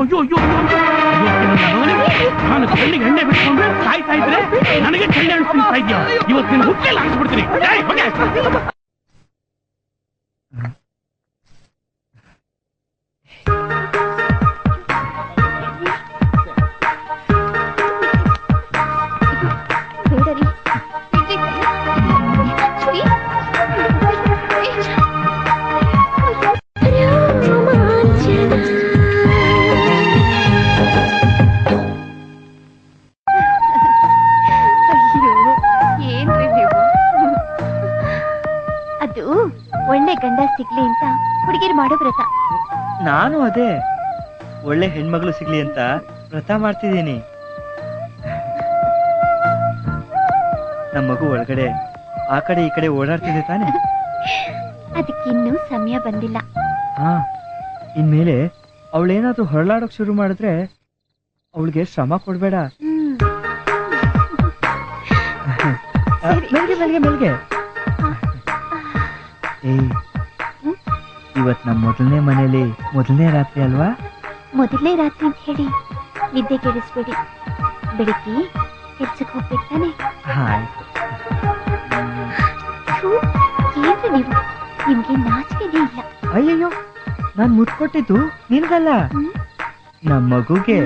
ಅಯ್ಯೋ ಅಯ್ಯೋ ಅಯ್ಯೋ ನಾನು ಕಣ್ಣಿಗೆ ಎಣ್ಣೆ ಬಿಟ್ಕೊಂಡು ಸಾಯ್ತಾ ಇದ್ರೆ ನನಗೆ ಕಣ್ಣೆ ಅಣಿಸ್ತಾ ಇದ್ಯಾ? ಇವತ್ತಿನ ಹುಟ್ಟೆಲ್ಲ ಅನಿಸ್ಬಿಡ್ತೀನಿ. ಒಳ್ಳೆ ಗಂಡ ಸಿಗ್ಲಿ ಅಂತ ಹುಡುಗಿರು ಮಾಡೋ ವ್ರತ. ನಾನು ಅದೇ ಒಳ್ಳೆ ಹೆಣ್ಮಗಳು ಸಿಗ್ಲಿ ಅಂತ ವ್ರತ ಮಾಡ್ತಿದ್ದೀನಿ. ನಮ್ಮ ಮಗು ಒಳಗಡೆ ಆ ಕಡೆ ಈ ಕಡೆ ಓಡಾಡ್ತಿದೆ ತಾನೆ? ಅದಕ್ಕಿನ್ನೂ ಸಮಯ ಬಂದಿಲ್ಲ. ಹಾ, ಇನ್ಮೇಲೆ ಅವಳೇನಾದ್ರೂ ಹೊರಳಾಡೋಕ್ ಶುರು ಮಾಡಿದ್ರೆ ಅವಳಿಗೆ ಶ್ರಮ ಕೊಡ್ಬೇಡ. ಮೆಲ್ಗೆ ಮೆಲ್ಗೆ. ಇವತ್ ನಮ್ಮ ಮೊದಲನೇ ಮನೇಲಿ ಮೊದಲನೇ ರಾತ್ರಿ ಅಲ್ವಾ? ಮೊದಲನೇ ರಾತ್ರಿ ಅಂತ ಹೇಳಿ ನಿದ್ದೆ ಕೆಡಿಸ್ಬೇಡಿ. ಬೆಳಿಗ್ಗೆ ಕೆಲ್ಸಕ್ಕೆ ಹೋಗ್ಬೇಕು ತಾನೆ? ಏನ್ರಿ ನೀವು, ನಿಮ್ಗೆ ನಾಚಿಕೆನೇ ಇಲ್ಲ. ಅಯ್ಯಯ್ಯೋ, ನಾನ್ ಮುಟ್ಕೊಟ್ಟಿದ್ದು ನಿನ್ಗಲ್ಲ, ನಮ್ಮ ಮಗುಗೆ.